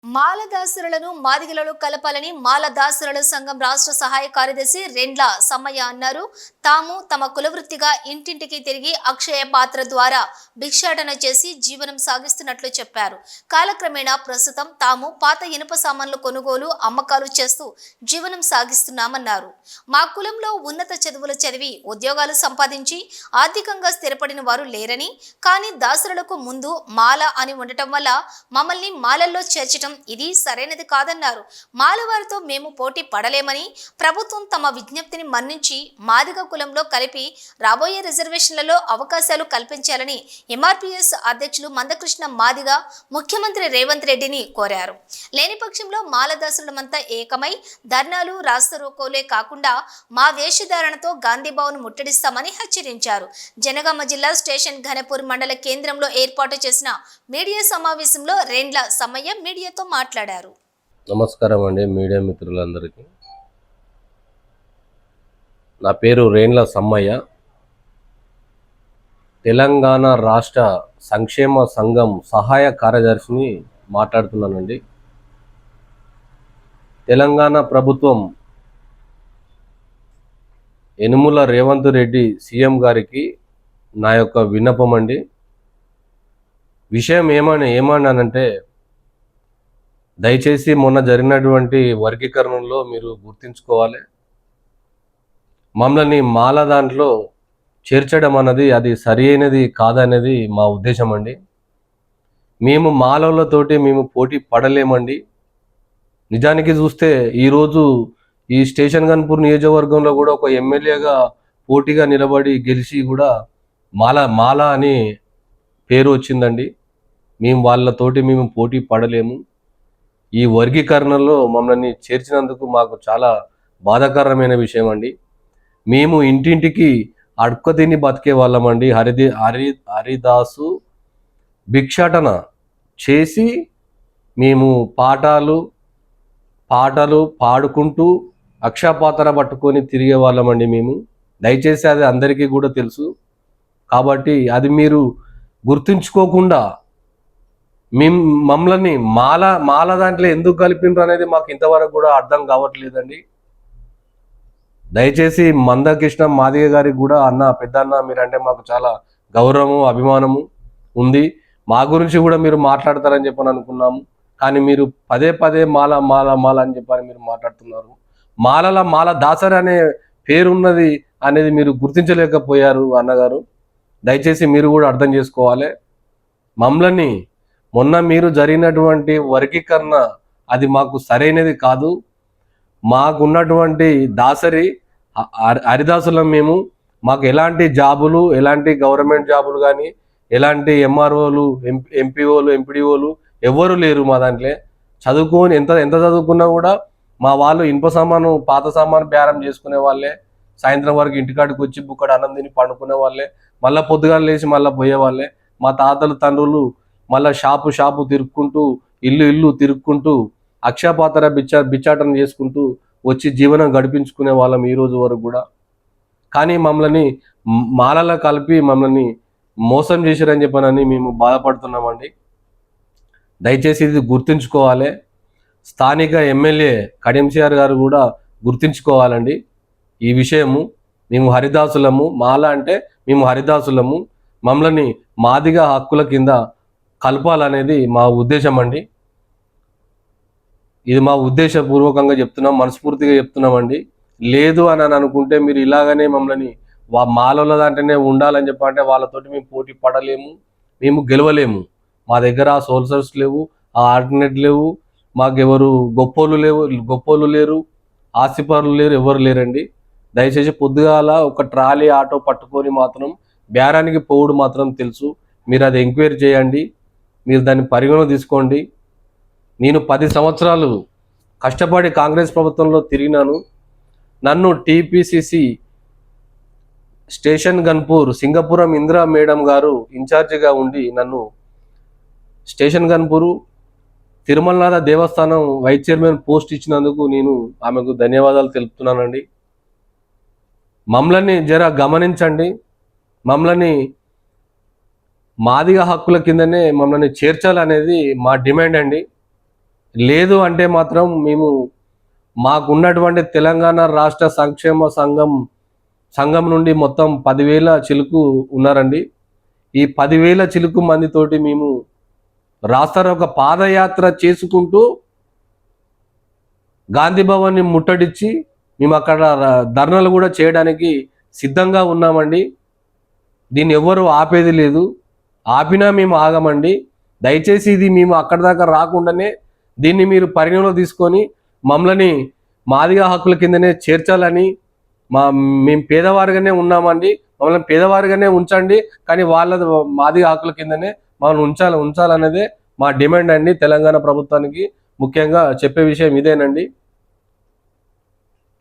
మాలదాసులను మాదిగలలో కలపాలని మాలదాసుల సంఘం రాష్ట్ర సహాయ కార్యదర్శి రెండ్ల సమ్మయ్య అన్నారు. తాము తమ కులవృత్తిగా ఇంటింటికి తిరిగి అక్షయ పాత్ర ద్వారా భిక్షాటన చేసి జీవనం సాగిస్తున్నట్లు చెప్పారు. కాలక్రమేణా ప్రస్తుతం తాము పాత ఇనుప సామాన్లు కొనుగోలు అమ్మకాలు చేస్తూ జీవనం సాగిస్తున్నామన్నారు. మా కులంలో ఉన్నత చదువులు చదివి ఉద్యోగాలు సంపాదించి ఆర్థికంగా స్థిరపడిన వారు లేరని, కానీ దాసులకు ముందు మాల అని ఉండటం వల్ల మమ్మల్ని మాలల్లో చేర్చడం ఇది సరైనది కాదన్నారు. మాలవారితో మేము పోటీ పడలేమని, ప్రభుత్వం తమ విజ్ఞప్తిని మన్నించి మాదిగ కులంలో కలిపి రాబోయే రిజర్వేషన్లలో అవకాశాలు కల్పించాలని ఎంఆర్పీఎస్ అధ్యక్షులు మందకృష్ణ మాదిగ ముఖ్యమంత్రి రేవంత్ రెడ్డిని కోరారు. లేని పక్షంలో మాలదాసులమంతా ఏకమై ధర్నాలు రాస్తారోకోలే కాకుండా మా వేషధారణతో గాంధీభవన్ ముట్టడిస్తామని హెచ్చరించారు. జనగామ జిల్లా స్టేషన్ ఘనపూర్ మండల కేంద్రంలో ఏర్పాటు చేసిన మీడియా సమావేశంలో రెండ్ల సమ్మయ్య మీడియాతో మాట్లాడారు. నమస్కారం అండి మీడియా మిత్రులందరికీ. నా పేరు రెండ్ల సమ్మయ్య. తెలంగాణ రాష్ట్ర సంక్షేమ సంఘం సహాయ కార్యదర్శిని మాట్లాడుతున్నానండి. తెలంగాణ ప్రభుత్వం యనుమల రేవంత్ రెడ్డి సీఎం గారికి నా యొక్క విన్నపం అండి. విషయం ఏమన్నానంటే, దయచేసి మొన్న జరిగినటువంటి వర్గీకరణలో మీరు గుర్తుంచుకోవాలి, మమ్మల్ని మాల దాంట్లో చేర్చడం అన్నది అది సరి అయినది కాదనేది మా ఉద్దేశం అండి. మేము మాలలతోటి మేము పోటీ పడలేమండి. నిజానికి చూస్తే ఈరోజు ఈ స్టేషన్ గన్పూర్ నియోజకవర్గంలో కూడా ఒక ఎమ్మెల్యేగా పోటీగా నిలబడి గెలిచి కూడా మాల అని పేరు వచ్చిందండి. మేము వాళ్ళతోటి మేము పోటీ పడలేము. ఈ వర్గీకరణలో మమ్మల్ని చేర్చినందుకు మాకు చాలా బాధాకరమైన విషయం అండి. మేము ఇంటింటికి అడుక్క తిని బతికే వాళ్ళమండి. హరిదాసు భిక్షాటన చేసి మేము పాటలు పాడుకుంటూ అక్షపాత్ర పట్టుకొని తిరిగే వాళ్ళమండి మేము. దయచేసి అది అందరికీ కూడా తెలుసు. కాబట్టి అది మీరు గుర్తుంచుకోకుండా మమ్మల్ని మాల దాంట్లో ఎందుకు కలిపినరు అనేది మాకు ఇంతవరకు కూడా అర్థం కావట్లేదండి. దయచేసి మందకృష్ణ మాదిగ గారికి కూడా పెద్దన్న మీరంటే మాకు చాలా గౌరవము అభిమానము ఉంది. మా గురించి కూడా మీరు మాట్లాడతారని చెప్పని అనుకున్నాము. కానీ మీరు పదే మాల అని చెప్పని మీరు మాట్లాడుతున్నారు. మాల దాసరి అనే పేరున్నది అనేది మీరు గుర్తించలేకపోయారు అన్నగారు. దయచేసి మీరు కూడా అర్థం చేసుకోవాలి. మమ్మల్ని మొన్న మీరు జరిగినటువంటి వర్గీకరణ అది మాకు సరైనది కాదు. మాకున్నటువంటి దాసరి హరిదాసులం మేము. మాకు ఎలాంటి జాబులు, ఎలాంటి గవర్నమెంట్ జాబులు కానీ, ఎలాంటి ఎంఆర్ఓలు, ఎంపీఓలు, ఎంపీడీఓలు ఎవరు లేరు మా దాంట్లో. చదువుకొని ఎంత చదువుకున్నా కూడా మా వాళ్ళు ఇనుప సామాను పాత సామాను బేరం చేసుకునే వాళ్ళే. సాయంత్రం వరకు ఇంటికాడికి వచ్చి బుక్కడు అన్నం తిని పండుకునే వాళ్ళే. మళ్ళీ పొద్దుగాలు లేచి మళ్ళీ పోయే వాళ్ళే. మా తాతలు తండ్రులు మళ్ళీ షాపు తిరుక్కుంటూ ఇల్లు తిరుక్కుంటూ అక్షపాత్ర బిచ్చాటన చేసుకుంటూ వచ్చి జీవనం గడిపించుకునే వాళ్ళం ఈ రోజు వరకు కూడా. కానీ మమ్మల్ని మాలలో కలిపి మమ్మల్ని మోసం చేశారని చెప్పనని మేము బాధపడుతున్నామండి. దయచేసి ఇది గుర్తుంచుకోవాలి. స్థానిక ఎమ్మెల్యే కడియంసీఆర్ గారు కూడా గుర్తుంచుకోవాలండి ఈ విషయము. మేము హరిదాసులము, మాల అంటే మేము హరిదాసులము. మమ్మల్ని మాదిగ హక్కుల కింద కలపాలనేది మా ఉద్దేశం అండి. ఇది మా ఉద్దేశపూర్వకంగా చెప్తున్నాం, మనస్ఫూర్తిగా చెప్తున్నామండి. లేదు అని అనుకుంటే మీరు ఇలాగనే మమ్మల్ని మాలల దాంట్లోనే ఉండాలని చెప్పంటే వాళ్ళతోటి మేము పోటీ పడలేము, మేము గెలవలేము. మా దగ్గర ఆ సోల్సర్స్ లేవు, ఆ ఆల్టర్నేట్ లేవు, మాకెవరు గొప్పోళ్ళు లేరు, ఆస్తిపరులు లేరు, ఎవరు లేరండి. దయచేసి పొద్దుగాల ఒక ట్రాలీ ఆటో పట్టుకొని మాత్రం బేరానికి పోవుడు మాత్రం తెలుసు. మీరు అది ఎంక్వైరీ చేయండి, మీరు దాన్ని పరిగణన తీసుకోండి. నేను 10 సంవత్సరాలు కష్టపడి కాంగ్రెస్ ప్రభుత్వంలో తిరిగినాను. నన్ను TPCC station Ghanpur Singapuram Indira madam గారు ఇన్ఛార్జిగా ఉండి నన్ను స్టేషన్ గన్పూరు తిరుమలనాథ దేవస్థానం వైస్ చైర్మన్ పోస్ట్ ఇచ్చినందుకు నేను ఆమెకు ధన్యవాదాలు తెలుపుతున్నానండి. మమ్మల్ని జర గమనించండి. మమ్మల్ని మాదిగ హక్కుల కిందనే మమ్మల్ని చేర్చాలనేది మా డిమాండ్ అండి. లేదు అంటే మాత్రం మేము మాకున్నటువంటి తెలంగాణ రాష్ట్ర సంక్షేమ సంఘం నుండి మొత్తం 10,000 చిలుకు ఉన్నారండి. ఈ 10,000 చిలుకు మందితోటి మేము రాస్తారోక పాదయాత్ర చేసుకుంటూ గాంధీ భవన్ని ముట్టడిచ్చి మేము అక్కడ ధర్నాలు కూడా చేయడానికి సిద్ధంగా ఉన్నామండి. దీన్ని ఎవ్వరూ ఆపేది లేదు. ఆపినా మేము ఆగమండి. దయచేసి ఇది మేము అక్కడి దాకా రాకుండానే దీన్ని మీరు పరిగణలో తీసుకొని మమ్మల్ని మాదిగ హక్కుల కిందనే చేర్చాలని, మేము పేదవారిగానే ఉన్నామండి, మమ్మల్ని పేదవారిగానే ఉంచండి, కానీ వాళ్ళ మాదిగ హక్కుల కిందనే మమ్మల్ని ఉంచాలనేదే మా డిమాండ్ అండి. తెలంగాణ ప్రభుత్వానికి ముఖ్యంగా చెప్పే విషయం ఇదేనండి.